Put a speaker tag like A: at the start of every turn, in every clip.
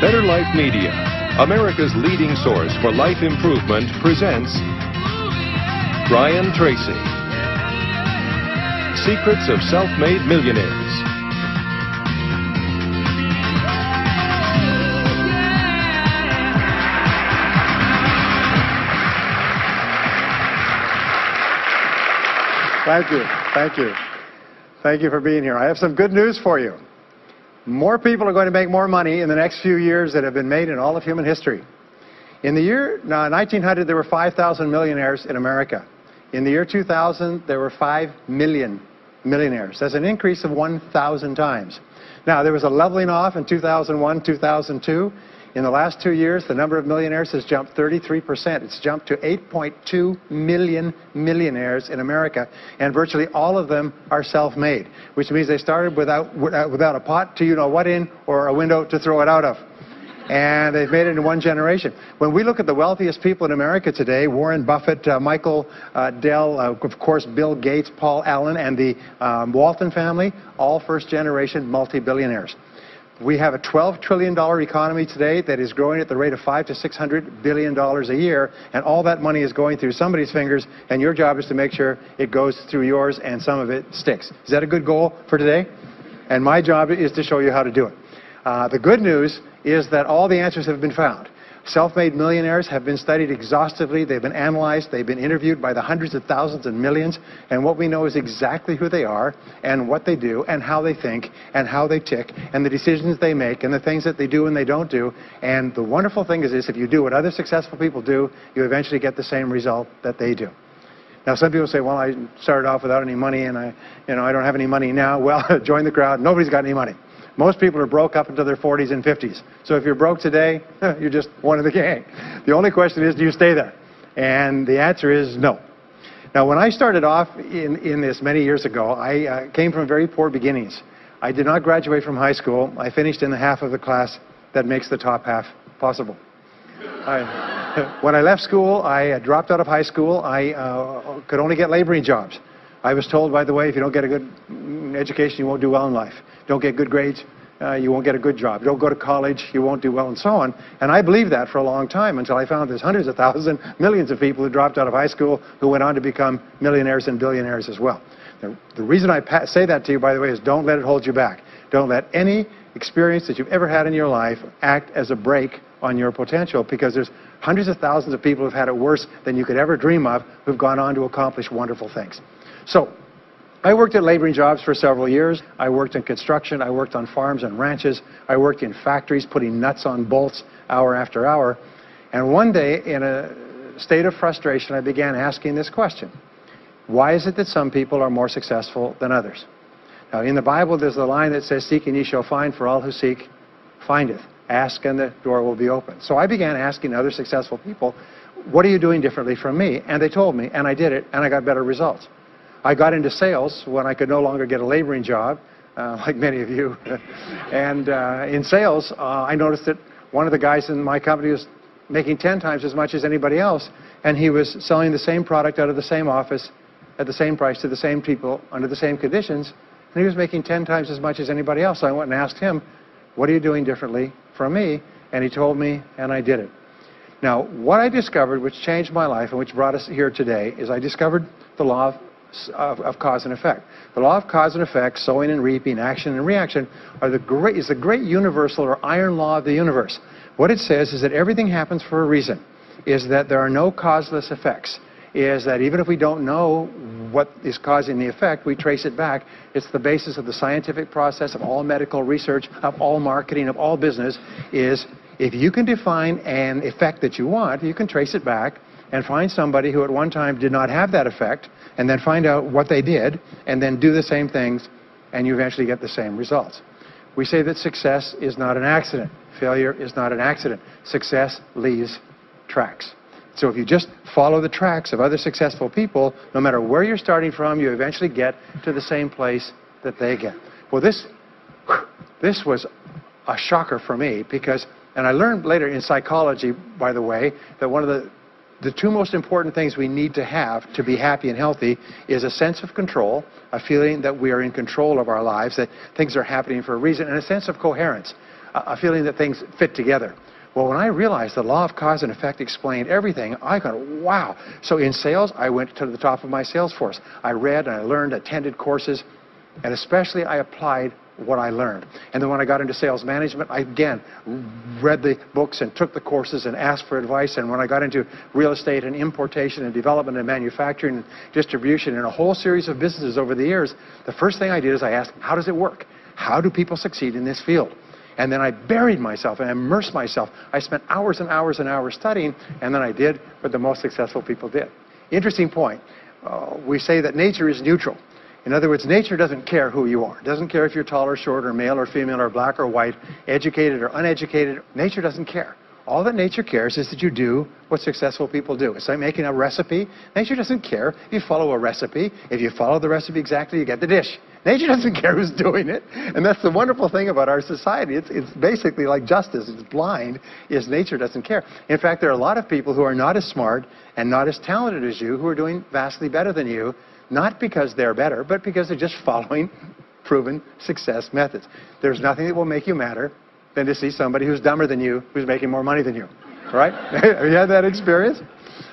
A: Better Life Media, America's leading source for life improvement, presents Brian Tracy. Secrets of Self-Made Millionaires.
B: Thank you. Thank you. Thank you for being here. I have some good news for you. More people are going to make more money in the next few years than have been made in all of human history. In the year 1900, there were 5,000 millionaires in America. In the year 2000, there were 5 million millionaires. That's an increase of 1,000 times. Now, there was a leveling off in 2001, 2002. In the last 2 years, the number of millionaires has jumped 33%. It's jumped to 8.2 million millionaires in America, and virtually all of them are self-made, which means they started without a pot to you-know-what in or a window to throw it out of. And they've made it in one generation. When we look at the wealthiest people in America today, Warren Buffett, Michael Dell, of course, Bill Gates, Paul Allen, and the Walton family, all first-generation multi-billionaires. We have a $12 trillion economy today that is growing at the rate of $500 to $600 billion a year, and all that money is going through somebody's fingers, and your job is to make sure it goes through yours and some of it sticks. Is that a good goal for today? And my job is to show you how to do it. The good news is that all the answers have been found. Self-made millionaires have been studied exhaustively. They've been analyzed. They've been interviewed by the hundreds of thousands and millions. And what we know is exactly who they are and what they do and how they think and how they tick and the decisions they make and the things that they do and they don't do. And the wonderful thing is this: if you do what other successful people do, you eventually get the same result that they do. Now, some people say, well, I started off without any money and I don't have any money now. Well, join the crowd. Nobody's got any money. Most people are broke up until their 40s and 50s. So if you're broke today, you're just one of the gang. The only question is, do you stay there? And the answer is no. Now, when I started off in this many years ago, I came from very poor beginnings. I did not graduate from high school. I finished in the half of the class that makes the top half possible. When I left school, I dropped out of high school. I could only get laboring jobs. I was told, by the way, if you don't get a good education, you won't do well in life. Don't get good grades, you won't get a good job. Don't go to college, you won't do well, and so on. And I believed that for a long time until I found there's hundreds of thousands, millions of people who dropped out of high school who went on to become millionaires and billionaires as well. The reason I say that to you, by the way, is don't let it hold you back. Don't let any experience that you've ever had in your life act as a brake on your potential, because there's hundreds of thousands of people who've had it worse than you could ever dream of, who've gone on to accomplish wonderful things. So, I worked at laboring jobs for several years. I worked in construction. I worked on farms and ranches. I worked in factories putting nuts on bolts hour after hour. And one day, in a state of frustration, I began asking this question: why is it that some people are more successful than others? Now, in the Bible, there's the line that says, "Seek and ye shall find, for all who seek, findeth. Ask and the door will be open." So I began asking other successful people, what are you doing differently from me? And they told me, and I did it, and I got better results. I got into sales when I could no longer get a laboring job, like many of you. And in sales, I noticed that one of the guys in my company was making 10 times as much as anybody else, and he was selling the same product out of the same office at the same price to the same people under the same conditions, and he was making 10 times as much as anybody else. So I went and asked him, what are you doing differently from me? And he told me, and I did it. Now, what I discovered, which changed my life and which brought us here today, is I discovered the law of cause and effect. The law of cause and effect, sowing and reaping, action and reaction, is the great universal or iron law of the universe. What it says is that everything happens for a reason, is that there are no causeless effects, is that even if we don't know what is causing the effect, we trace it back. It's the basis of the scientific process, of all medical research, of all marketing, of all business, is if you can define an effect that you want, you can trace it back and find somebody who at one time did not have that effect, and then find out what they did, and then do the same things, and you eventually get the same results. We say that success is not an accident. Failure is not an accident. Success leaves tracks. So if you just follow the tracks of other successful people, no matter where you're starting from, you eventually get to the same place that they get. Well, this was a shocker for me, because, and I learned later in psychology, by the way, that one of the two most important things we need to have to be happy and healthy is a sense of control, a feeling that we are in control of our lives, that things are happening for a reason, and a sense of coherence. a feeling that things fit together. Well, when I realized the law of cause and effect explained everything, I thought, wow. So in sales, I went to the top of my sales force. I read and I learned, attended courses, and especially I applied what I learned. And then when I got into sales management, I again read the books and took the courses and asked for advice. And when I got into real estate and importation and development and manufacturing and distribution and a whole series of businesses over the years, the first thing I did is I asked, how does it work? How do people succeed in this field? And then I buried myself and immersed myself. I spent hours and hours and hours studying, and then I did what the most successful people did. Interesting point. We say that nature is neutral. In other words, nature doesn't care who you are. It doesn't care if you're tall or short or male or female or black or white, educated or uneducated. Nature doesn't care. All that nature cares is that you do what successful people do. It's like making a recipe. Nature doesn't care if you follow a recipe. If you follow the recipe exactly, you get the dish. Nature doesn't care who's doing it. And that's the wonderful thing about our society. It's basically like justice. It's blind, is nature doesn't care. In fact, there are a lot of people who are not as smart and not as talented as you who are doing vastly better than you, not because they're better, but because they're just following proven success methods. There's nothing that will make you madder than to see somebody who's dumber than you, who's making more money than you, right? Have you had that experience?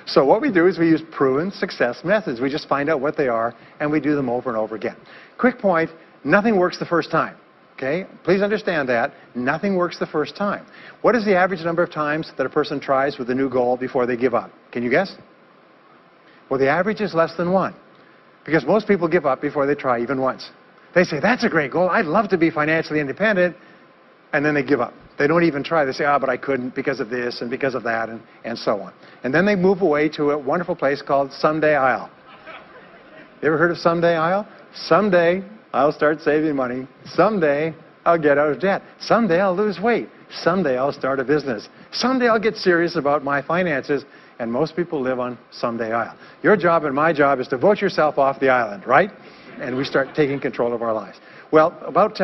B: So what we do is we use proven success methods. We just find out what they are, and we do them over and over again. Quick point, nothing works the first time, okay? Please understand that. Nothing works the first time. What is the average number of times that a person tries with a new goal before they give up? Can you guess? Well, the average is less than 1, because most people give up before they try even once. They say, that's a great goal. I'd love to be financially independent. And then they give up. They don't even try. They say, but I couldn't because of this and because of that and so on. And then they move away to a wonderful place called Someday I'll. You ever heard of Someday I'll? Someday I'll start saving money. Someday I'll get out of debt. Someday I'll lose weight. Someday I'll start a business. Someday I'll get serious about my finances. And most people live on Someday I'll. Your job and my job is to vote yourself off the island, right? And we start taking control of our lives. Well, about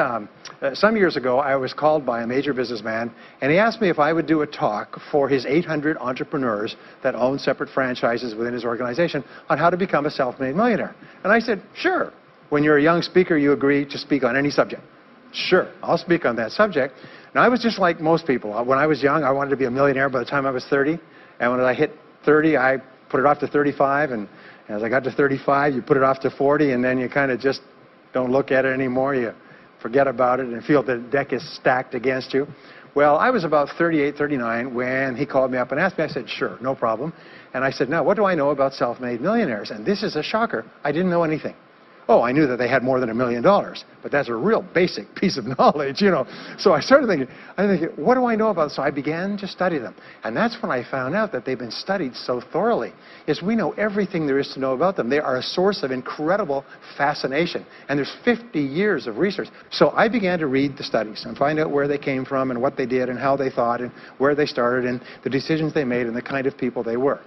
B: some years ago, I was called by a major businessman, and he asked me if I would do a talk for his 800 entrepreneurs that own separate franchises within his organization on how to become a self-made millionaire. And I said, sure. When you're a young speaker, you agree to speak on any subject. Sure, I'll speak on that subject. Now, I was just like most people. When I was young, I wanted to be a millionaire by the time I was 30. And when I hit 30, I put it off to 35. And as I got to 35, you put it off to 40, and then you kind of just don't look at it anymore. You forget about it and feel the deck is stacked against you. Well, I was about 38, 39 when he called me up and asked me. I said, sure, no problem. And I said, now, what do I know about self-made millionaires? And this is a shocker. I didn't know anything. Oh, I knew that they had more than $1 million, but that's a real basic piece of knowledge, you know. So I started thinking, what do I know about it? So I began to study them. And that's when I found out that they've been studied so thoroughly, is we know everything there is to know about them. They are a source of incredible fascination. And there's 50 years of research. So I began to read the studies and find out where they came from and what they did and how they thought and where they started and the decisions they made and the kind of people they were.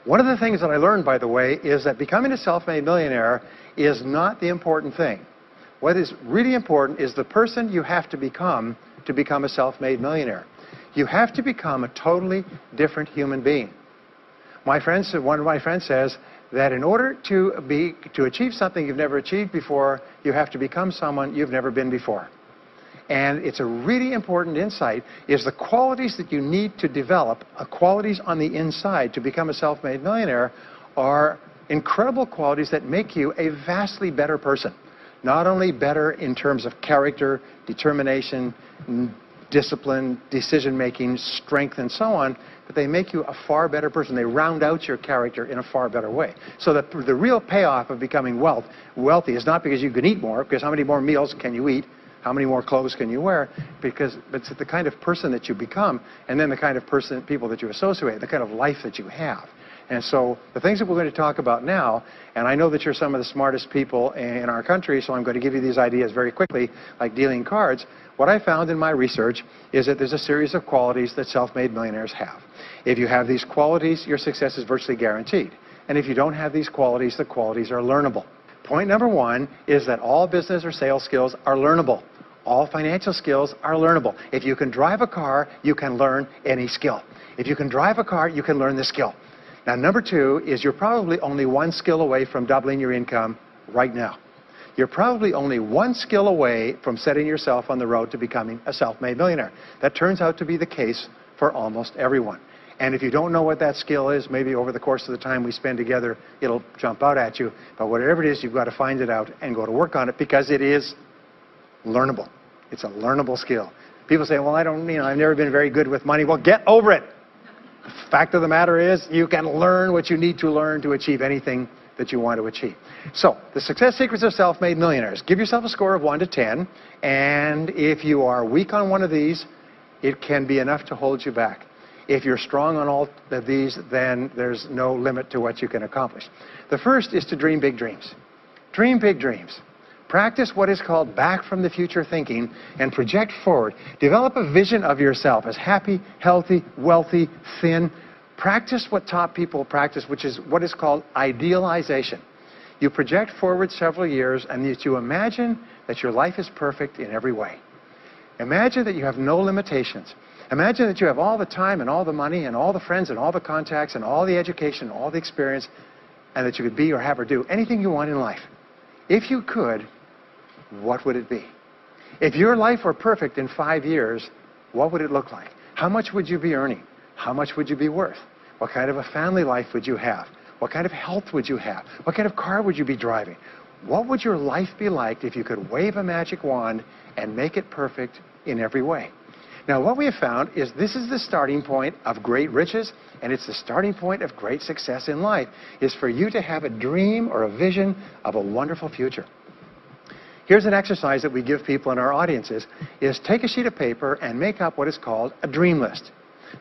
B: One of the things that I learned, by the way, is that becoming a self-made millionaire is not the important thing. What is really important is the person you have to become a self-made millionaire. You have to become a totally different human being. One of my friends says that in order to achieve something you've never achieved before, you have to become someone you've never been before. And it's a really important insight, is the qualities that you need to develop, qualities on the inside to become a self-made millionaire, are incredible qualities that make you a vastly better person. Not only better in terms of character, determination, discipline, decision-making, strength, and so on, but they make you a far better person. They round out your character in a far better way. So that the real payoff of becoming wealthy is not because you can eat more, because how many more meals can you eat? How many more clothes can you wear? Because it's the kind of person that you become, and then the kind of people that you associate, the kind of life that you have. And so the things that we're going to talk about now, and I know that you're some of the smartest people in our country, so I'm going to give you these ideas very quickly, like dealing cards. What I found in my research is that there's a series of qualities that self-made millionaires have. If you have these qualities, your success is virtually guaranteed. And if you don't have these qualities, the qualities are learnable. Point number one is that all business or sales skills are learnable. All financial skills are learnable. If you can drive a car, you can learn any skill. If you can drive a car, you can learn the skill. Now, number two is you're probably only one skill away from doubling your income right now. you're probably only one skill away from setting yourself on the road to becoming a self-made millionaire. That turns out to be the case for almost everyone. And if you don't know what that skill is, maybe over the course of the time we spend together, it'll jump out at you. But whatever it is, you've got to find it out and go to work on it, because it is learnable. It's a learnable skill. People say, well, I've never been very good with money. Well, get over it. The fact of the matter is, you can learn what you need to learn to achieve anything that you want to achieve. So, the success secrets of self-made millionaires. Give yourself a score of 1 to 10, and if you are weak on one of these, it can be enough to hold you back. If you're strong on all of these, then there's no limit to what you can accomplish. The first is to dream big dreams. Dream big dreams. Practice what is called back from the future thinking and project forward. Develop a vision of yourself as happy, healthy, wealthy, thin. Practice what top people practice, which is what is called idealization. You project forward several years and you imagine that your life is perfect in every way. Imagine that you have no limitations. Imagine that you have all the time and all the money and all the friends and all the contacts and all the education and all the experience, and that you could be or have or do anything you want in life. If you could, what would it be? If your life were perfect in 5 years, what would it look like? How much would you be earning? How much would you be worth? What kind of a family life would you have? What kind of health would you have? What kind of car would you be driving? What would your life be like if you could wave a magic wand and make it perfect in every way? Now, what we have found is this is the starting point of great riches, and it's the starting point of great success in life, is for you to have a dream or a vision of a wonderful future. Here's an exercise that we give people in our audiences, is take a sheet of paper and make up what is called a dream list.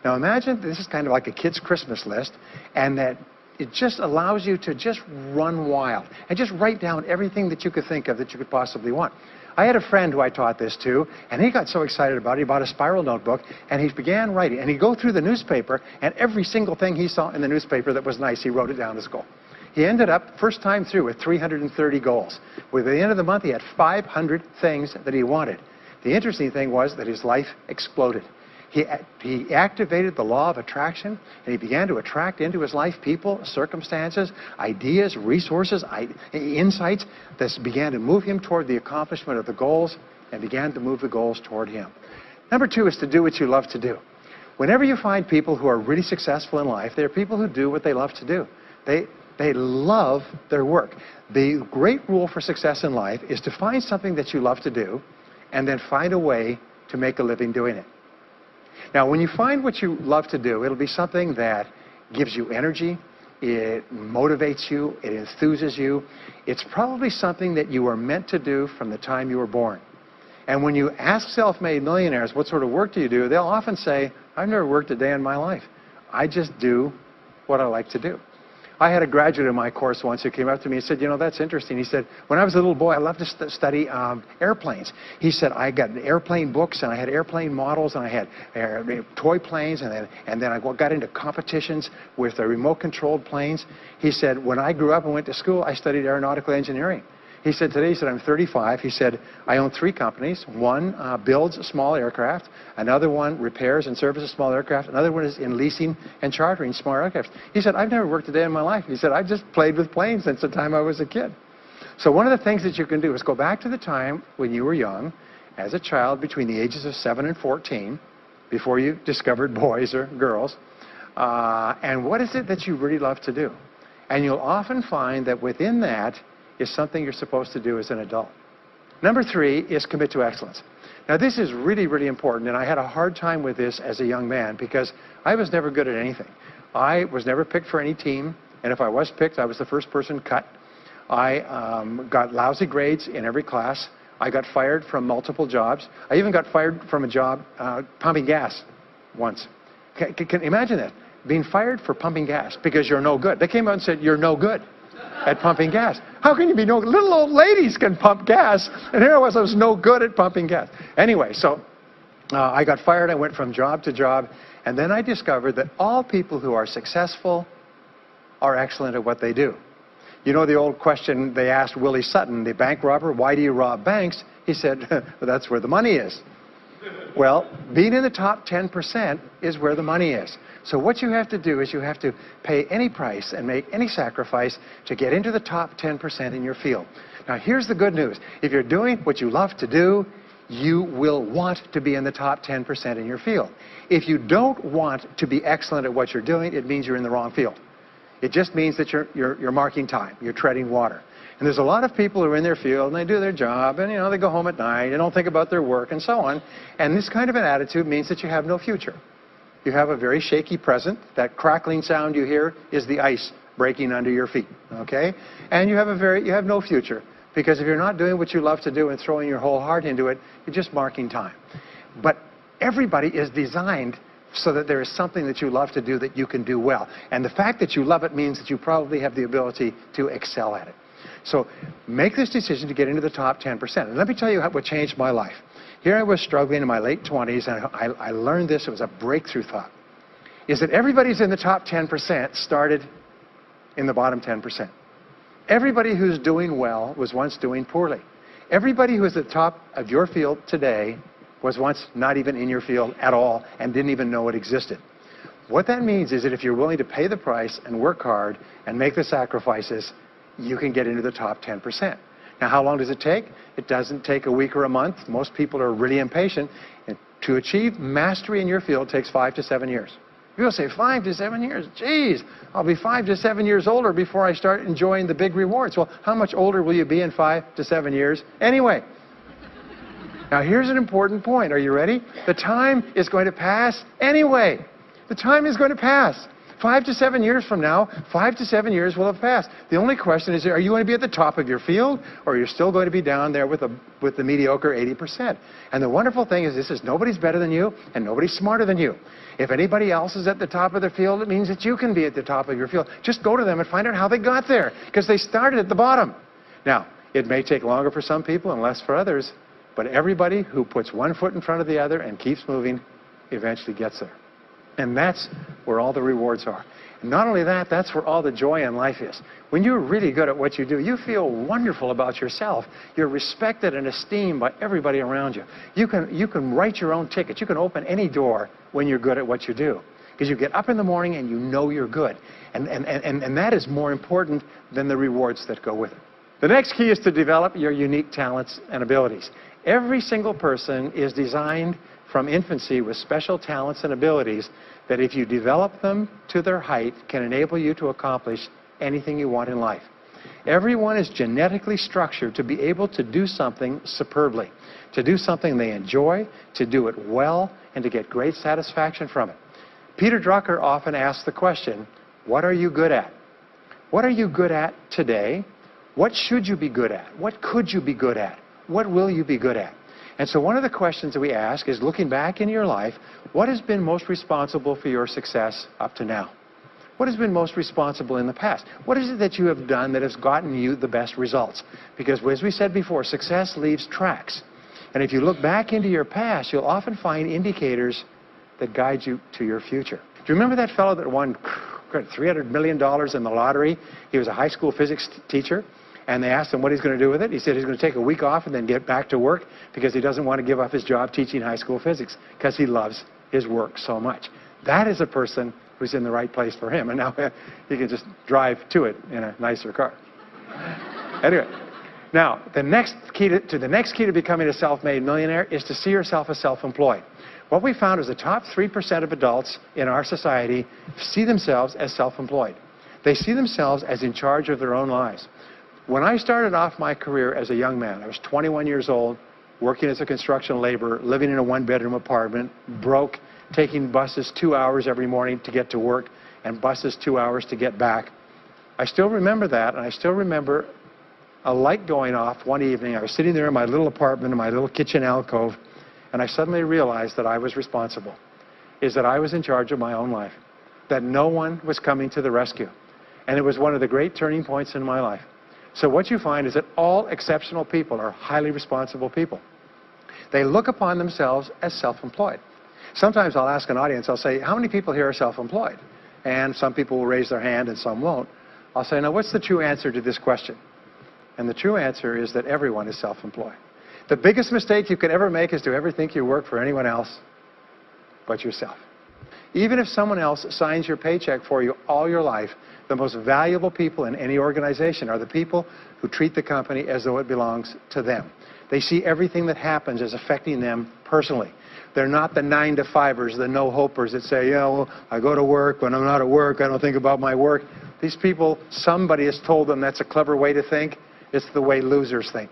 B: Now, imagine this is kind of like a kid's Christmas list, and that it just allows you to just run wild and just write down everything that you could think of that you could possibly want. I had a friend who I taught this to, and he got so excited about it, he bought a spiral notebook, and he began writing. And he'd go through the newspaper, and every single thing he saw in the newspaper that was nice, he wrote it down as a goal. He ended up, first time through, with 330 goals. With the end of the month, he had 500 things that he wanted. The interesting thing was that his life exploded. He activated the law of attraction, and he began to attract into his life people, circumstances, ideas, resources, insights that began to move him toward the accomplishment of the goals and began to move the goals toward him. Number 2 is to do what you love to do. Whenever you find people who are really successful in life, they're people who do what they love to do. They love their work. The great rule for success in life is to find something that you love to do and then find a way to make a living doing it. Now, when you find what you love to do, it'll be something that gives you energy, it motivates you, it enthuses you. It's probably something that you were meant to do from the time you were born. And when you ask self-made millionaires, what sort of work do you do, they'll often say, I've never worked a day in my life. I just do what I like to do. I had a graduate in my course once who came up to me and said, you know, that's interesting. He said, when I was a little boy, I loved to study airplanes. He said, I got airplane books, and I had airplane models, and I had toy planes, and then I got into competitions with the remote-controlled planes. He said, when I grew up and went to school, I studied aeronautical engineering. He said, today, he said, I'm 35. He said, I own 3 companies. One builds small aircraft. Another one repairs and services small aircraft. Another one is in leasing and chartering small aircraft. He said, I've never worked a day in my life. He said, I've just played with planes since the time I was a kid. So one of the things that you can do is go back to the time when you were young, as a child between the ages of 7 and 14, before you discovered boys or girls, and what is it that you really love to do? And you'll often find that within that is something you're supposed to do as an adult. Number 3 is commit to excellence. Now, this is really, really important, and I had a hard time with this as a young man because I was never good at anything. I was never picked for any team, and if I was picked, I was the first person cut. I got lousy grades in every class. I got fired from multiple jobs. I even got fired from a job pumping gas once. Can you imagine that? Being fired for pumping gas because you're no good. They came out and said, you're no good at pumping gas. How can you be no good? Little old ladies can pump gas, and here I was no good at pumping gas. Anyway, so I got fired. I went from job to job, and then I discovered that all people who are successful are excellent at what they do. You know the old question they asked Willie Sutton, the bank robber, why do you rob banks? He said, well, that's where the money is. Well, being in the top 10% is where the money is. So what you have to do is you have to pay any price and make any sacrifice to get into the top 10% in your field. Now, here's the good news. If you're doing what you love to do, you will want to be in the top 10% in your field. If you don't want to be excellent at what you're doing, it means you're in the wrong field. It just means that you're marking time. You're treading water. And there's a lot of people who are in their field, and they do their job, and, you know, they go home at night, they don't think about their work, and so on. And this kind of an attitude means that you have no future. You have a very shaky present. That crackling sound you hear is the ice breaking under your feet, okay? And you have no future, because if you're not doing what you love to do and throwing your whole heart into it, you're just marking time. But everybody is designed so that there is something that you love to do that you can do well. And the fact that you love it means that you probably have the ability to excel at it. So make this decision to get into the top 10%. And let me tell you what changed my life. Here I was struggling in my late 20s, and I learned this. It was a breakthrough thought. Is that everybody's in the top 10% started in the bottom 10%. Everybody who's doing well was once doing poorly. Everybody who is at the top of your field today was once not even in your field at all and didn't even know it existed. What that means is that if you're willing to pay the price and work hard and make the sacrifices, you can get into the top 10%. Now, how long does it take? It doesn't take a week or a month. Most people are really impatient. And to achieve mastery in your field takes 5 to 7 years. People say, 5 to 7 years? Geez, I'll be 5 to 7 years older before I start enjoying the big rewards. Well, how much older will you be in 5 to 7 years anyway? Now, here's an important point. Are you ready? The time is going to pass anyway. The time is going to pass. 5 to 7 years from now, 5 to 7 years will have passed. The only question is, are you going to be at the top of your field, or are you still going to be down there with the mediocre 80%? And the wonderful thing is this is nobody's better than you, and nobody's smarter than you. If anybody else is at the top of their field, it means that you can be at the top of your field. Just go to them and find out how they got there, because they started at the bottom. Now, it may take longer for some people and less for others, but everybody who puts one foot in front of the other and keeps moving eventually gets there. And that's where all the rewards are. And not only that, that's where all the joy in life is. When you're really good at what you do, you feel wonderful about yourself. You're respected and esteemed by everybody around you. You can write your own ticket. You can open any door when you're good at what you do. Because you get up in the morning and you know you're good. And that is more important than the rewards that go with it. The next key is to develop your unique talents and abilities. Every single person is designed from infancy with special talents and abilities that, if you develop them to their height, can enable you to accomplish anything you want in life. Everyone is genetically structured to be able to do something superbly, to do something they enjoy, to do it well, and to get great satisfaction from it. Peter Drucker often asks the question, what are you good at? What are you good at today? What should you be good at? What could you be good at? What will you be good at? And so one of the questions that we ask is, looking back in your life, what has been most responsible for your success up to now? What has been most responsible in the past? What is it that you have done that has gotten you the best results? Because, as we said before, success leaves tracks. And if you look back into your past, you'll often find indicators that guide you to your future. Do you remember that fellow that won $300 million in the lottery? He was a high school physics teacher. And they asked him what he's going to do with it. He said he's going to take a week off and then get back to work because he doesn't want to give up his job teaching high school physics because he loves his work so much. That is a person who's in the right place for him. And now he can just drive to it in a nicer car. Anyway, now the next key to becoming a self-made millionaire is to see yourself as self-employed. What we found is the top 3% of adults in our society see themselves as self-employed. They see themselves as in charge of their own lives. When I started off my career as a young man, I was 21 years old, working as a construction laborer, living in a one-bedroom apartment, broke, taking buses 2 hours every morning to get to work, and buses 2 hours to get back. I still remember that, and I still remember a light going off one evening. I was sitting there in my little apartment, in my little kitchen alcove, and I suddenly realized that I was responsible, that I was in charge of my own life, that no one was coming to the rescue. And it was one of the great turning points in my life. So what you find is that all exceptional people are highly responsible people. They look upon themselves as self-employed. Sometimes I'll ask an audience, I'll say, how many people here are self-employed? And some people will raise their hand and some won't. I'll say, now what's the true answer to this question? And the true answer is that everyone is self-employed. The biggest mistake you could ever make is to ever think you work for anyone else but yourself. Even if someone else signs your paycheck for you all your life, the most valuable people in any organization are the people who treat the company as though it belongs to them. They see everything that happens as affecting them personally. They're not the 9-to-5ers, the no-hopers that say, yeah, well, I go to work. When I'm not at work, I don't think about my work. These people, somebody has told them that's a clever way to think. It's the way losers think.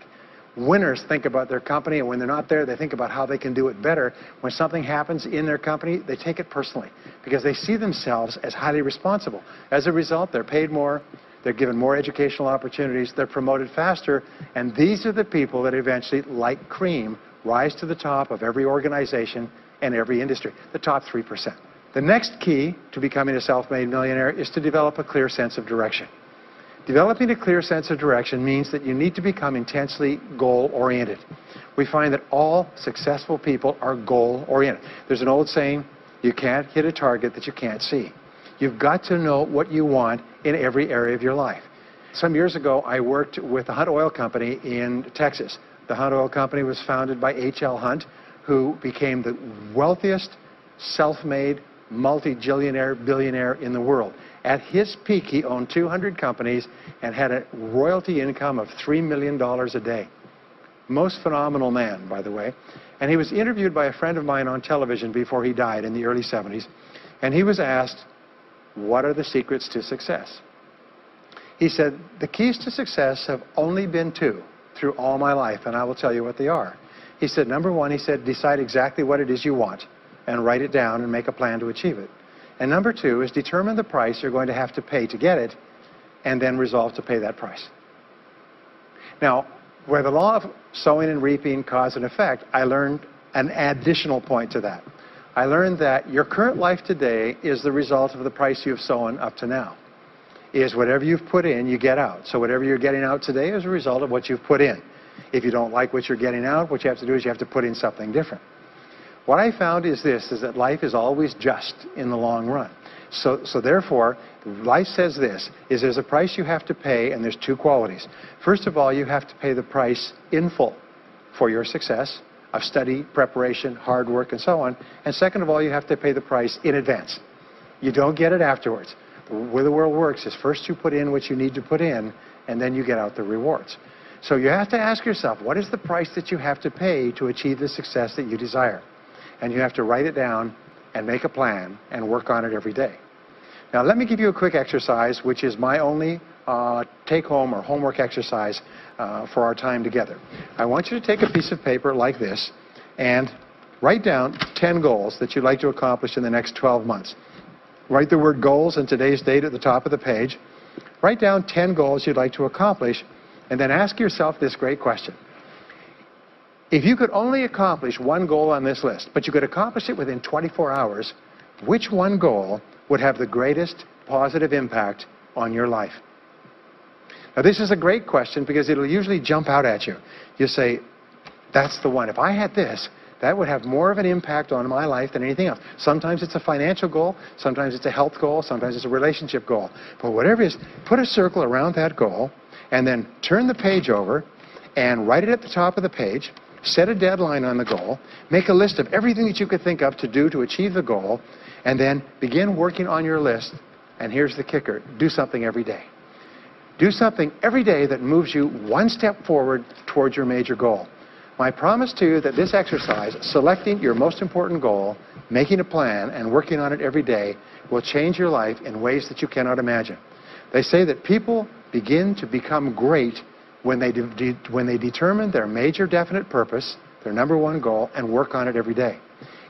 B: Winners think about their company, and when they're not there, they think about how they can do it better. When something happens in their company, they take it personally because they see themselves as highly responsible. As a result, they're paid more, they're given more educational opportunities, they're promoted faster, and these are the people that eventually, like cream, rise to the top of every organization and every industry, the top 3%. The next key to becoming a self-made millionaire is to develop a clear sense of direction. Developing a clear sense of direction means that you need to become intensely goal-oriented. We find that all successful people are goal-oriented. There's an old saying, you can't hit a target that you can't see. You've got to know what you want in every area of your life. Some years ago, I worked with the Hunt Oil Company in Texas. The Hunt Oil Company was founded by H.L. Hunt, who became the wealthiest, self-made, multi-billionaire in the world. At his peak, he owned 200 companies and had a royalty income of $3 million a day. Most phenomenal man, by the way. And he was interviewed by a friend of mine on television before he died in the early 70s. And he was asked, what are the secrets to success? He said, the keys to success have only been two through all my life, and I will tell you what they are. He said, number one, he said, decide exactly what it is you want and write it down and make a plan to achieve it. And number two is determine the price you're going to have to pay to get it and then resolve to pay that price. Now, where the law of sowing and reaping cause and effect, I learned an additional point to that. I learned that your current life today is the result of the price you've sown up to now. Is whatever you've put in, you get out. So whatever you're getting out today is a result of what you've put in. If you don't like what you're getting out, what you have to do is you have to put in something different. What I found is this, is that life is always just in the long run. So therefore, life says this, is there's a price you have to pay, and there's two qualities. First of all, you have to pay the price in full for your success of study, preparation, hard work, and so on. And second of all, you have to pay the price in advance. You don't get it afterwards. The way the world works is first you put in what you need to put in, and then you get out the rewards. So you have to ask yourself, what is the price that you have to pay to achieve the success that you desire? And you have to write it down and make a plan and work on it every day. Now let me give you a quick exercise, which is my only take-home or homework exercise for our time together. I want you to take a piece of paper like this and write down 10 goals that you'd like to accomplish in the next 12 months. Write the word goals and today's date at the top of the page. Write down 10 goals you'd like to accomplish, and then ask yourself this great question. If you could only accomplish one goal on this list, but you could accomplish it within 24 hours, which one goal would have the greatest positive impact on your life? Now this is a great question because it'll usually jump out at you. You say, that's the one. If I had this, that would have more of an impact on my life than anything else. Sometimes it's a financial goal, sometimes it's a health goal, sometimes it's a relationship goal. But whatever it is, put a circle around that goal and then turn the page over and write it at the top of the page. Set a deadline on the goal, make a list of everything that you could think of to do to achieve the goal, and then begin working on your list. And here's the kicker, do something every day. Do something every day that moves you one step forward towards your major goal. My promise to you that this exercise, selecting your most important goal, making a plan, and working on it every day, will change your life in ways that you cannot imagine. They say that people begin to become great when they determine their major definite purpose, their number one goal, and work on it every day.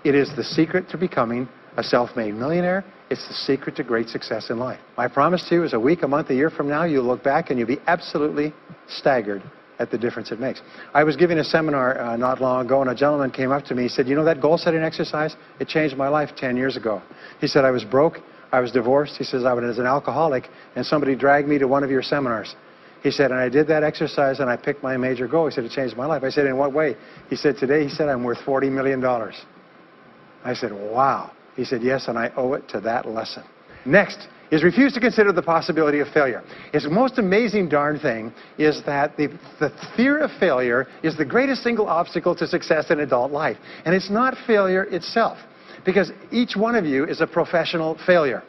B: It is the secret to becoming a self-made millionaire. It's the secret to great success in life. My promise to you is a week, a month, a year from now, you'll look back and you'll be absolutely staggered at the difference it makes. I was giving a seminar not long ago, and a gentleman came up to me. He said, you know that goal-setting exercise? It changed my life 10 years ago. He said, I was broke, I was divorced. He says, I was an alcoholic, and somebody dragged me to one of your seminars. He said, and I did that exercise and I picked my major goal. He said, it changed my life. I said, in what way? He said, today, he said, I'm worth $40 million. I said, wow. He said, yes, and I owe it to that lesson. Next is refuse to consider the possibility of failure. His most amazing darn thing is that the fear of failure is the greatest single obstacle to success in adult life. And it's not failure itself. Because each one of you is a professional failure.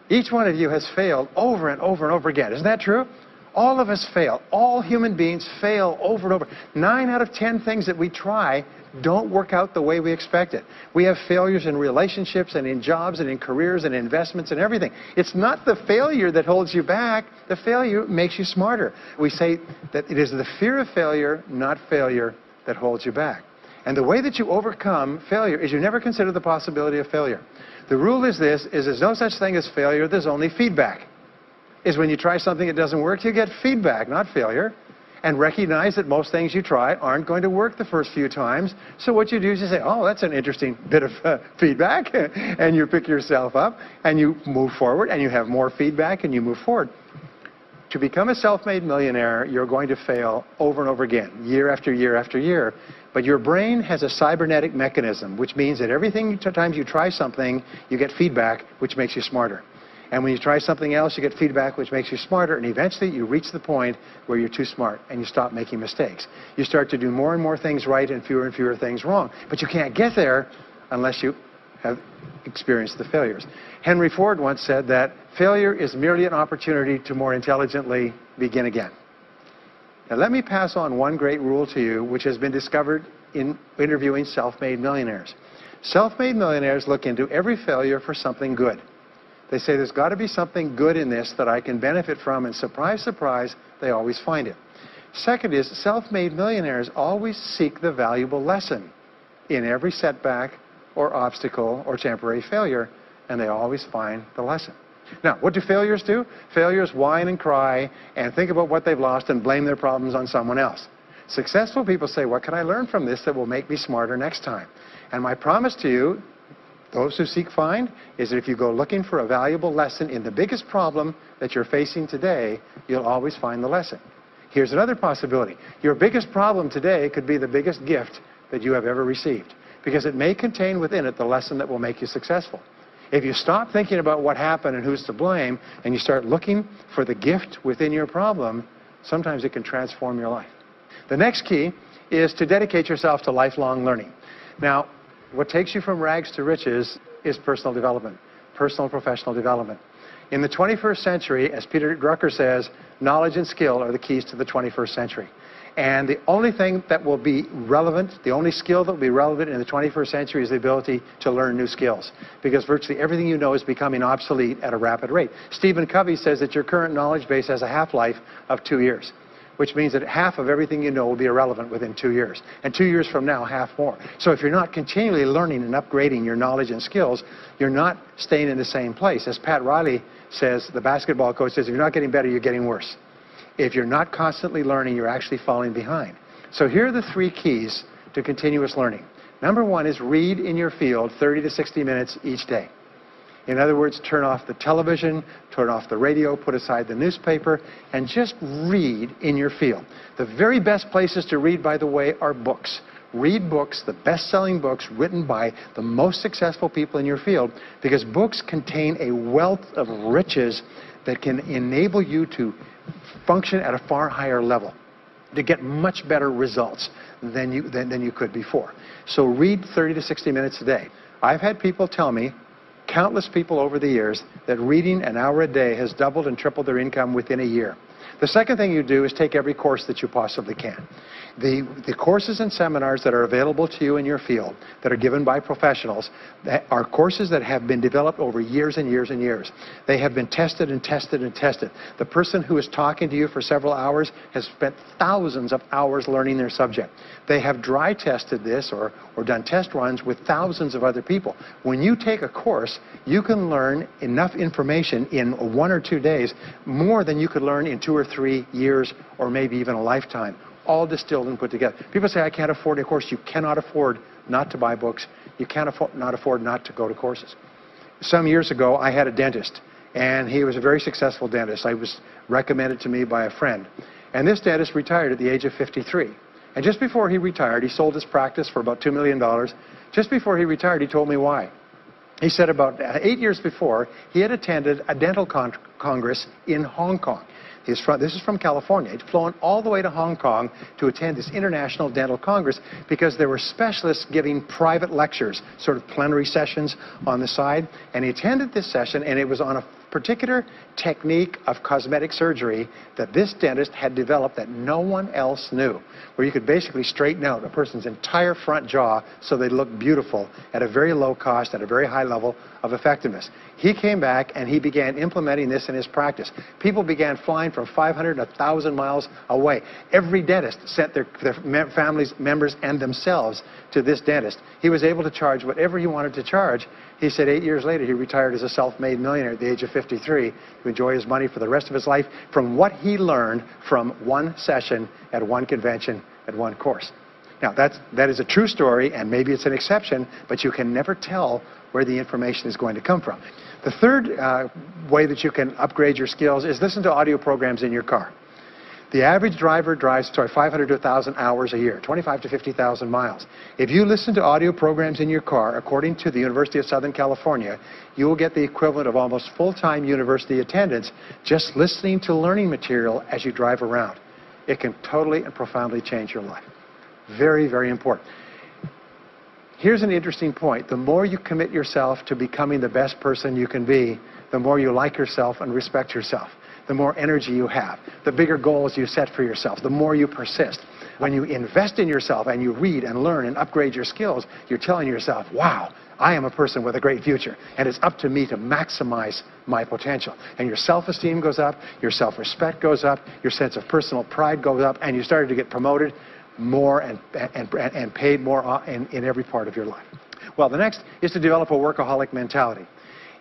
B: Each one of you has failed over and over and over again. Isn't that true? All of us fail. All human beings fail over and over. 9 out of 10 things that we try don't work out the way we expected. We have failures in relationships and in jobs and in careers and investments and everything. It's not the failure that holds you back. The failure makes you smarter. We say that it is the fear of failure, not failure, that holds you back. And the way that you overcome failure is you never consider the possibility of failure. The rule is this, is there's no such thing as failure, there's only feedback. Is when you try something that doesn't work, you get feedback, not failure. And recognize that most things you try aren't going to work the first few times. So what you do is you say, oh, that's an interesting bit of feedback. And you pick yourself up and you move forward and you have more feedback and you move forward. To become a self-made millionaire, you're going to fail over and over again, year after year after year. But your brain has a cybernetic mechanism, which means that every time you try something, you get feedback, which makes you smarter. And when you try something else, you get feedback, which makes you smarter. And eventually, you reach the point where you're too smart and you stop making mistakes. You start to do more and more things right and fewer things wrong. But you can't get there unless you have experienced the failures. Henry Ford once said that failure is merely an opportunity to more intelligently begin again. Now, let me pass on one great rule to you, which has been discovered in interviewing self-made millionaires. Self-made millionaires look into every failure for something good. They say there's got to be something good in this that I can benefit from, and surprise, surprise, they always find it. Second is, self-made millionaires always seek the valuable lesson in every setback or obstacle or temporary failure, and they always find the lesson. Now, what do failures do? Failures whine and cry and think about what they've lost and blame their problems on someone else. Successful people say, what can I learn from this that will make me smarter next time? And my promise to you, those who seek find, is that if you go looking for a valuable lesson in the biggest problem that you're facing today, you'll always find the lesson. Here's another possibility. Your biggest problem today could be the biggest gift that you have ever received, because it may contain within it the lesson that will make you successful. If you stop thinking about what happened and who's to blame, and you start looking for the gift within your problem, sometimes it can transform your life. The next key is to dedicate yourself to lifelong learning. Now, what takes you from rags to riches is personal development, personal and professional development. In the 21st century, as Peter Drucker says, knowledge and skill are the keys to the 21st century. And the only thing that will be relevant, the only skill that will be relevant in the 21st century is the ability to learn new skills, because virtually everything you know is becoming obsolete at a rapid rate. Stephen Covey says that your current knowledge base has a half-life of 2 years, which means that half of everything you know will be irrelevant within 2 years. And 2 years from now, half more. So if you're not continually learning and upgrading your knowledge and skills, you're not staying in the same place. As Pat Riley says, the basketball coach says, if you're not getting better, you're getting worse. If you're not constantly learning, you're actually falling behind. So here are the 3 keys to continuous learning. Number 1 is read in your field 30 to 60 minutes each day. In other words, turn off the television, turn off the radio, put aside the newspaper, and just read in your field. The very best places to read, by the way, are books. Read books, the best-selling books written by the most successful people in your field, because books contain a wealth of riches that can enable you to function at a far higher level, to get much better results than you could before. So read 30 to 60 minutes a day. I've had people tell me, countless people over the years, that reading an hour a day has doubled and tripled their income within a year. The second thing you do is take every course that you possibly can. The courses and seminars that are available to you in your field, that are given by professionals, are courses that have been developed over years and years and years. They have been tested and tested and tested. The person who is talking to you for several hours has spent thousands of hours learning their subject. They have dry tested this or done test runs with thousands of other people. When you take a course, you can learn enough information in 1 or 2 days, more than you could learn in 2 or 3 years or maybe even a lifetime, all distilled and put together. People say, I can't afford a course. You cannot afford not to buy books. You can't afford not to go to courses. Some years ago, I had a dentist, and he was a very successful dentist. He was recommended to me by a friend. And this dentist retired at the age of 53. And just before he retired, he sold his practice for about $2 million. Just before he retired, he told me why. He said about 8 years before, he had attended a dental congress in Hong Kong. This is from California. He'd flown all the way to Hong Kong to attend this International Dental Congress because there were specialists giving private lectures, sort of plenary sessions on the side. And he attended this session, and it was on a particular technique of cosmetic surgery that this dentist had developed that no one else knew, where you could basically straighten out a person's entire front jaw so they look beautiful at a very low cost, at a very high level of effectiveness. He came back and he began implementing this in his practice. People began flying from 500 to 1,000 miles away. Every dentist sent their families, members, and themselves to this dentist. He was able to charge whatever he wanted to charge. He said 8 years later he retired as a self-made millionaire at the age of 53 to enjoy his money for the rest of his life from what he learned from one session at one convention at one course. Now that is a true story, and maybe it's an exception, but you can never tell where the information is going to come from. The third way that you can upgrade your skills is listen to audio programs in your car. The average driver drives 500 to 1,000 hours a year, 25 to 50,000 miles. If you listen to audio programs in your car, according to the University of Southern California, you will get the equivalent of almost full-time university attendance just listening to learning material as you drive around. It can totally and profoundly change your life. Very, very important. Here's an interesting point. The more you commit yourself to becoming the best person you can be, the more you like yourself and respect yourself. The more energy you have, the bigger goals you set for yourself, the more you persist. When you invest in yourself and you read and learn and upgrade your skills, you're telling yourself, wow, I am a person with a great future, and it's up to me to maximize my potential. And your self-esteem goes up, your self-respect goes up, your sense of personal pride goes up, and you started to get promoted more and paid more in every part of your life. Well, the next is to develop a workaholic mentality.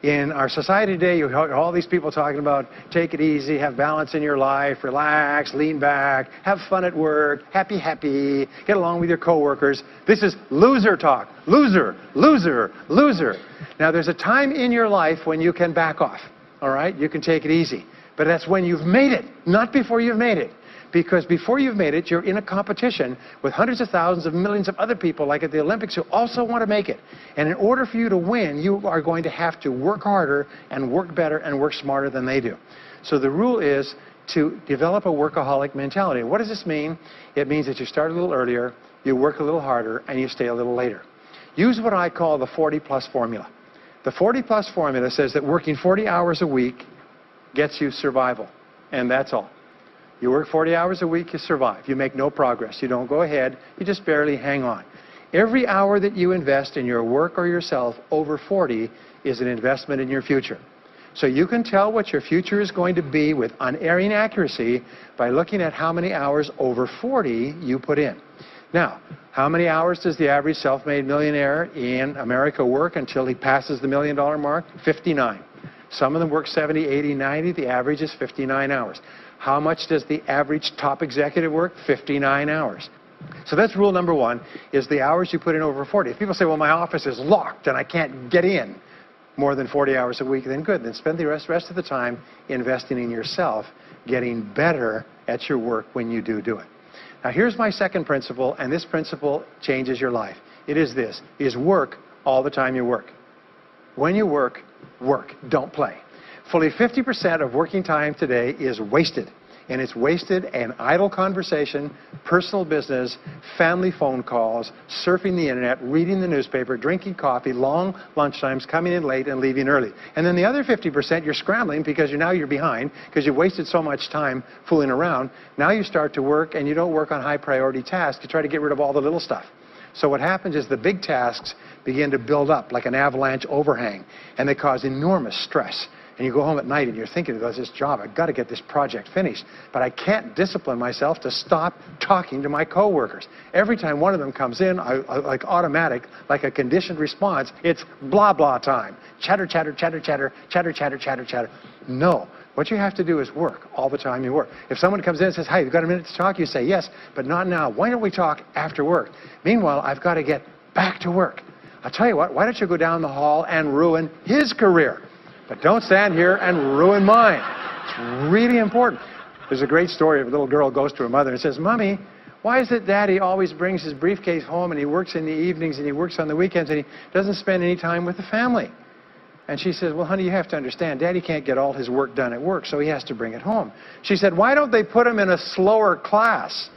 B: In our society today, you hear all these people talking about take it easy, have balance in your life, relax, lean back, have fun at work, happy, get along with your coworkers. This is loser talk. Loser, loser, loser. Now, there's a time in your life when you can back off, all right? You can take it easy. But that's when you've made it, not before you've made it. Because before you've made it, you're in a competition with hundreds of thousands of millions of other people, like at the Olympics, who also want to make it. And in order for you to win, you are going to have to work harder and work better and work smarter than they do. So the rule is to develop a workaholic mentality. What does this mean? It means that you start a little earlier, you work a little harder, and you stay a little later. Use what I call the 40-plus formula. The 40-plus formula says that working 40 hours a week gets you survival, and that's all. You work 40 hours a week, you survive. You make no progress. You don't go ahead. You just barely hang on. Every hour that you invest in your work or yourself over 40 is an investment in your future. So you can tell what your future is going to be with unerring accuracy by looking at how many hours over 40 you put in. Now, how many hours does the average self-made millionaire in America work until he passes the $1 million mark? 59. Some of them work 70, 80, 90. The average is 59 hours. How much does the average top executive work? 59 hours. So that's rule number one, is the hours you put in over 40. If people say, well, my office is locked and I can't get in more than 40 hours a week, then good. Then spend the rest of the time investing in yourself, getting better at your work when you do it. Now, here's my second principle, and this principle changes your life. It is this, is work all the time you work. When you work, work. Don't play. Fully 50% of working time today is wasted. And it's wasted in idle conversation, personal business, family phone calls, surfing the internet, reading the newspaper, drinking coffee, long lunchtimes, coming in late and leaving early. And then the other 50% you're scrambling because now you're behind because you've wasted so much time fooling around. Now you start to work and you don't work on high priority tasks. You try to get rid of all the little stuff. So what happens is the big tasks begin to build up like an avalanche overhang, and they cause enormous stress. And you go home at night and you're thinking about this job, I've got to get this project finished, but I can't discipline myself to stop talking to my coworkers. Every time one of them comes in, like automatic, like a conditioned response, it's blah, blah time. Chatter, chatter, chatter, chatter, chatter, chatter, chatter, chatter. No. What you have to do is work all the time you work. If someone comes in and says, hey, you've got a minute to talk, you say, yes, but not now. Why don't we talk after work? Meanwhile, I've got to get back to work. I'll tell you what, why don't you go down the hall and ruin his career? But don't stand here and ruin mine. It's really important. There's a great story of a little girl goes to her mother and says, Mommy, why is it Daddy always brings his briefcase home and he works in the evenings and he works on the weekends and he doesn't spend any time with the family? And she says, well, honey, you have to understand, Daddy can't get all his work done at work, so he has to bring it home. She said, why don't they put him in a slower class?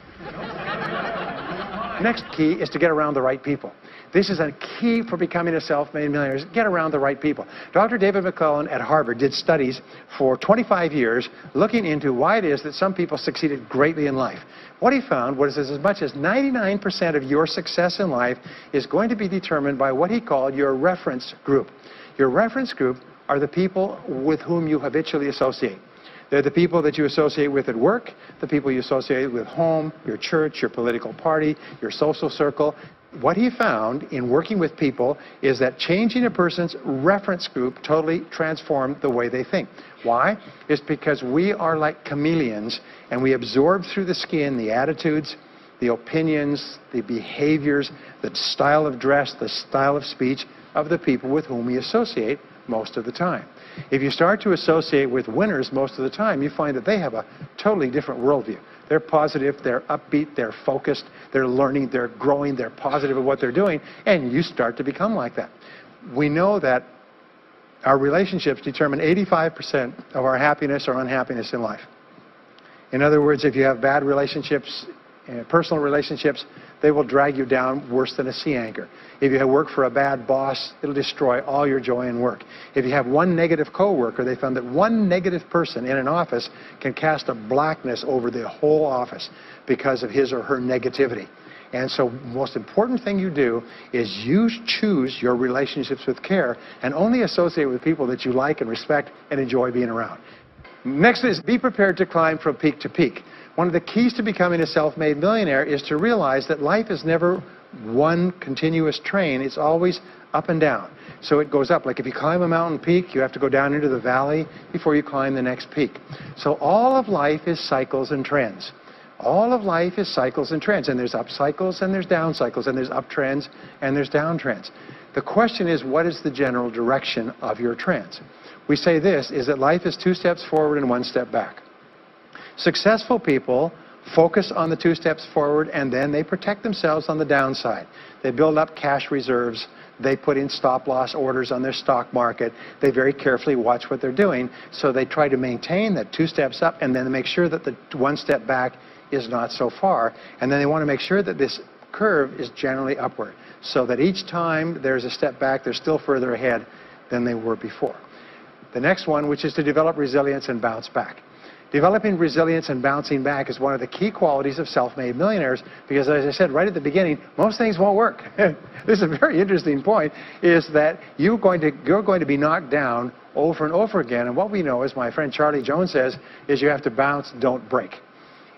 B: Next key is to get around the right people. This is a key for becoming a self-made millionaire, is get around the right people. Dr. David McClellan at Harvard did studies for 25 years looking into why it is that some people succeeded greatly in life. What he found was as much as 99% of your success in life is going to be determined by what he called your reference group. Your reference group are the people with whom you habitually associate. They're the people that you associate with at work, the people you associate with home, your church, your political party, your social circle. What he found in working with people is that changing a person's reference group totally transformed the way they think. Why? It's because we are like chameleons, and we absorb through the skin the attitudes, the opinions, the behaviors, the style of dress, the style of speech of the people with whom we associate most of the time. If you start to associate with winners most of the time, you find that they have a totally different worldview. They're positive, they're upbeat, they're focused, they're learning, they're growing, they're positive at what they're doing, and you start to become like that. We know that our relationships determine 85% of our happiness or unhappiness in life. In other words, if you have bad relationships, personal relationships, they will drag you down worse than a sea anchor. If you have work for a bad boss, it'll destroy all your joy in work. If you have one negative coworker, they found that one negative person in an office can cast a blackness over the whole office because of his or her negativity. And so the most important thing you do is you choose your relationships with care and only associate with people that you like and respect and enjoy being around. Next is be prepared to climb from peak to peak. One of the keys to becoming a self-made millionaire is to realize that life is never one continuous train. It's always up and down. So it goes up. Like if you climb a mountain peak, you have to go down into the valley before you climb the next peak. So all of life is cycles and trends. All of life is cycles and trends. And there's up cycles and there's down cycles. And there's up trends and there's down trends. The question is, what is the general direction of your trends? We say this, is that life is 2 steps forward and 1 step back. Successful people focus on the 2 steps forward, and then they protect themselves on the downside. They build up cash reserves. They put in stop-loss orders on their stock market. They very carefully watch what they're doing, so they try to maintain that 2 steps up and then make sure that the 1 step back is not so far. And then they want to make sure that this curve is generally upward, so that each time there's a step back, they're still further ahead than they were before. The next one, which is to develop resilience and bounce back. Developing resilience and bouncing back is one of the key qualities of self-made millionaires, because as I said right at the beginning, most things won't work. This is a very interesting point, is that you're going to be knocked down over and over again, and what we know, as my friend Charlie Jones says, is you have to bounce, don't break.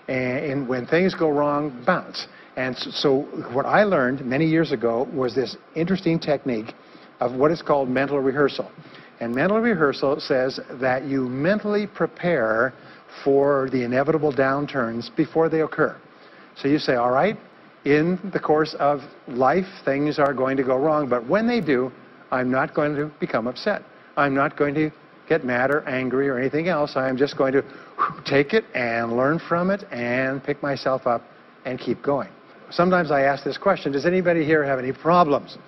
B: And when things go wrong, bounce. And so what I learned many years ago was this interesting technique of what is called mental rehearsal. And mental rehearsal says that you mentally prepare for the inevitable downturns before they occur. So you say, all right, in the course of life, things are going to go wrong, but when they do, I'm not going to become upset. I'm not going to get mad or angry or anything else. I'm just going to take it and learn from it and pick myself up and keep going. Sometimes I ask this question, does anybody here have any problems?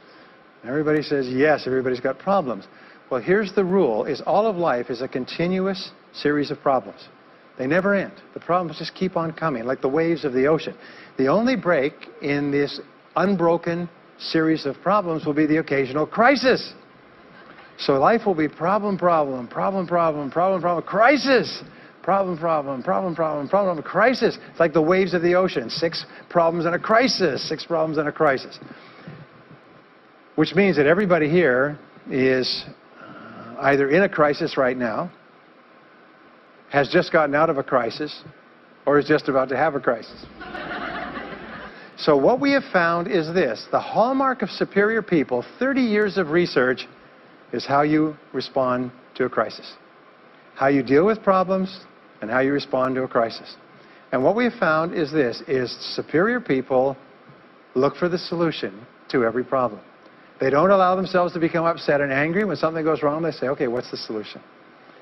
B: Everybody says yes, everybody's got problems. Well, here's the rule, is all of life is a continuous series of problems. They never end. The problems just keep on coming, like the waves of the ocean. The only break in this unbroken series of problems will be the occasional crisis. So life will be problem, problem, problem, problem, problem, problem, crisis. Problem, problem, problem, problem, problem, crisis. It's like the waves of the ocean. 6 problems and a crisis. 6 problems and a crisis. Which means that everybody here is either in a crisis right now, has just gotten out of a crisis, or is just about to have a crisis. So what we have found is this. The hallmark of superior people, 30 years of research, is how you respond to a crisis. How you deal with problems and how you respond to a crisis. And what we have found is this, is superior people look for the solution to every problem. They don't allow themselves to become upset and angry. When something goes wrong, they say, okay, what's the solution?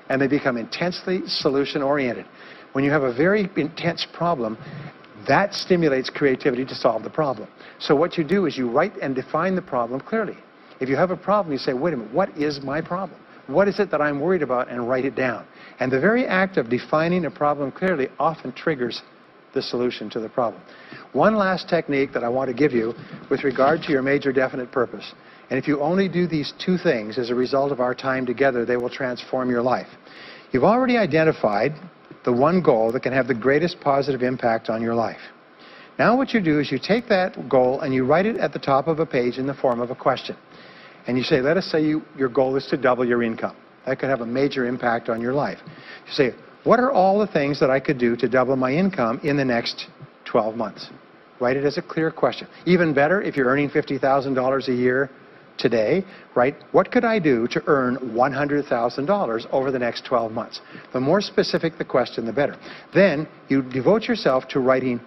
B: And they become intensely solution-oriented. When you have a very intense problem, that stimulates creativity to solve the problem. So what you do is you write and define the problem clearly. If you have a problem, you say, wait a minute, what is my problem? what is it that I'm worried about, and write it down. And the very act of defining a problem clearly often triggers the solution to the problem. One last technique that I want to give you with regard to your major definite purpose. And if you only do these two things as a result of our time together, they will transform your life. You've already identified the one goal that can have the greatest positive impact on your life. Now what you do is you take that goal and you write it at the top of a page in the form of a question. And you say, let us say your goal is to double your income. That could have a major impact on your life. You say, what are all the things that I could do to double my income in the next 12 months? Write it as a clear question. Even better, if you're earning $50,000 a year today, write, what could I do to earn $100,000 over the next 12 months? The more specific the question, the better. Then you devote yourself to writing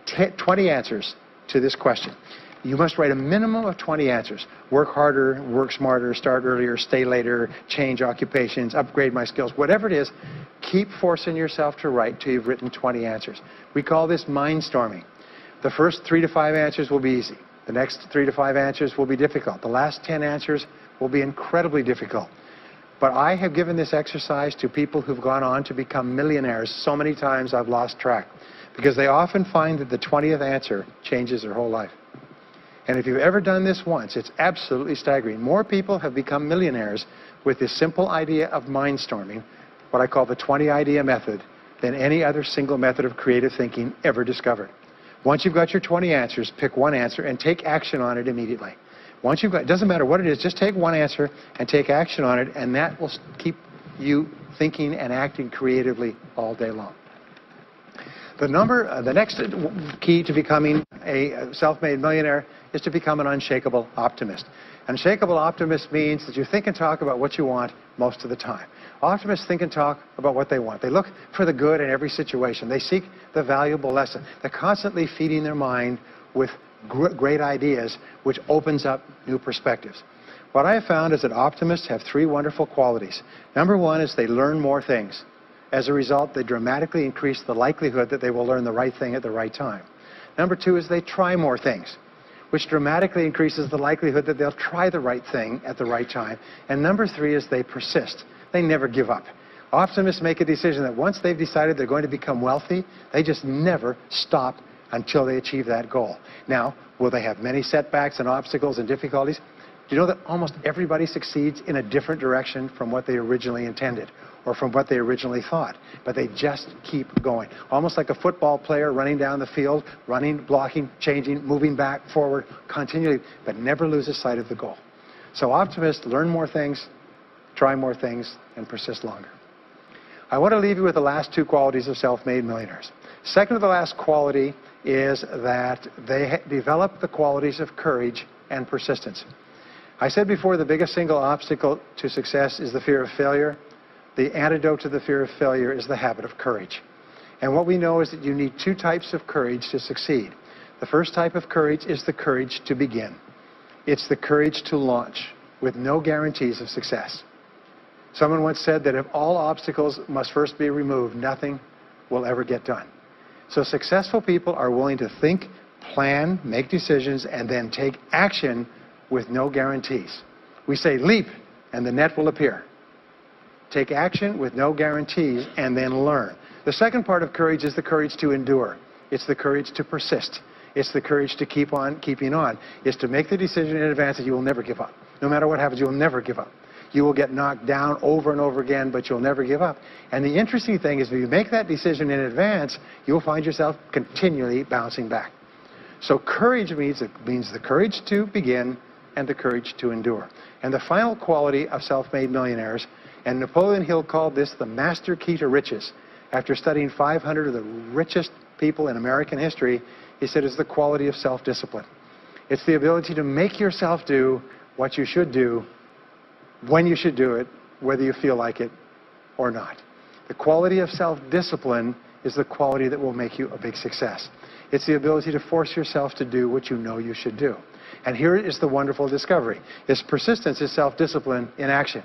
B: 20 answers to this question. You must write a minimum of 20 answers. Work harder, work smarter, start earlier, stay later, change occupations, upgrade my skills, whatever it is, keep forcing yourself to write till you've written 20 answers. We call this mindstorming. The first 3 to 5 answers will be easy. The next 3 to 5 answers will be difficult. The last 10 answers will be incredibly difficult. But I have given this exercise to people who've gone on to become millionaires so many times I've lost track, because they often find that the 20th answer changes their whole life. And if you've ever done this once, it's absolutely staggering. More people have become millionaires with this simple idea of mindstorming, what I call the 20-idea method, than any other single method of creative thinking ever discovered. Once you've got your 20 answers, pick one answer and take action on it immediately. Once you've got, it doesn't matter what it is, just take one answer and take action on it, and that will keep you thinking and acting creatively all day long. The next key to becoming a self-made millionaire is to become an unshakable optimist. Unshakable optimist means that you think and talk about what you want most of the time. Optimists think and talk about what they want. They look for the good in every situation. They seek the valuable lesson. They're constantly feeding their mind with great ideas, which opens up new perspectives. What I have found is that optimists have 3 wonderful qualities. Number 1 is they learn more things. As a result, they dramatically increase the likelihood that they will learn the right thing at the right time. Number 2 is they try more things, which dramatically increases the likelihood that they'll try the right thing at the right time. And number 3 is they persist. They never give up. Optimists make a decision that once they've decided they're going to become wealthy, they just never stop until they achieve that goal. Now, will they have many setbacks and obstacles and difficulties? Do you know that almost everybody succeeds in a different direction from what they originally intended or from what they originally thought? But they just keep going. Almost like a football player running down the field, running, blocking, changing, moving back, forward, continually, but never loses sight of the goal. So optimists learn more things, try more things, and persist longer. I want to leave you with the last 2 qualities of self-made millionaires. Second to the last quality is that they develop the qualities of courage and persistence. I said before, the biggest single obstacle to success is the fear of failure. The antidote to the fear of failure is the habit of courage. And what we know is that you need 2 types of courage to succeed. The first type of courage is the courage to begin. It's the courage to launch with no guarantees of success. Someone once said that if all obstacles must first be removed, nothing will ever get done. So successful people are willing to think, plan, make decisions, and then take action with no guarantees. We say leap, and the net will appear. Take action with no guarantees, and then learn. The second part of courage is the courage to endure. It's the courage to persist. It's the courage to keep on keeping on. It's to make the decision in advance that you will never give up. No matter what happens, you will never give up. You will get knocked down over and over again, but you'll never give up. And the interesting thing is, if you make that decision in advance, you'll find yourself continually bouncing back. So courage means the courage to begin and the courage to endure. And the final quality of self-made millionaires, and Napoleon Hill called this the master key to riches. After studying 500 of the richest people in American history, he said it's the quality of self-discipline. It's the ability to make yourself do what you should do, when you should do it, whether you feel like it or not. The quality of self-discipline is the quality that will make you a big success. It's the ability to force yourself to do what you know you should do. And here is the wonderful discovery. Persistence is self-discipline in action.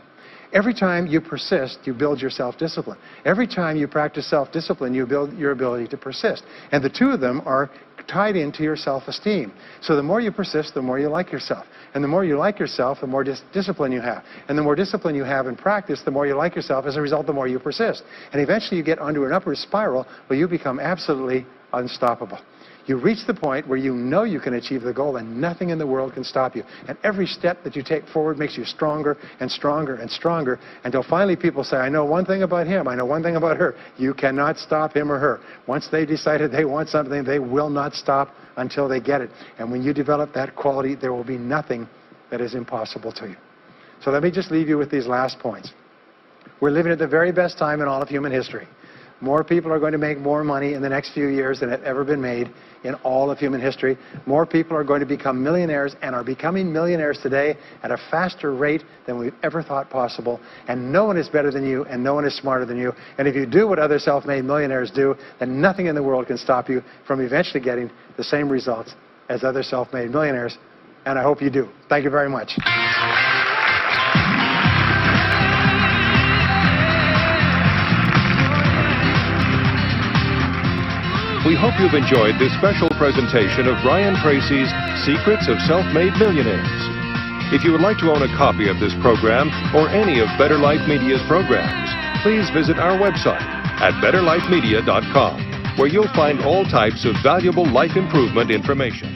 B: Every time you persist, you build your self-discipline. Every time you practice self-discipline, you build your ability to persist. And the 2 of them are tied into your self-esteem. So the more you persist, the more you like yourself. And the more you like yourself, the more discipline you have. And the more discipline you have in practice, the more you like yourself. As a result, the more you persist. And eventually you get onto an upward spiral where you become absolutely unstoppable. You reach the point where you know you can achieve the goal and nothing in the world can stop you. And every step that you take forward makes you stronger and stronger and stronger until finally people say, I know one thing about him, I know one thing about her. You cannot stop him or her. Once they've decided they want something, they will not stop until they get it. And when you develop that quality, there will be nothing that is impossible to you. So let me just leave you with these last points. We're living at the very best time in all of human history. More people are going to make more money in the next few years than have ever been made in all of human history. More people are going to become millionaires and are becoming millionaires today at a faster rate than we've ever thought possible. And no one is better than you, and no one is smarter than you. And if you do what other self-made millionaires do, then nothing in the world can stop you from eventually getting the same results as other self-made millionaires. And I hope you do. Thank you very much.
A: We hope you've enjoyed this special presentation of Brian Tracy's Secrets of Self-Made Millionaires. If you would like to own a copy of this program or any of Better Life Media's programs, please visit our website at betterlifemedia.com, where you'll find all types of valuable life improvement information.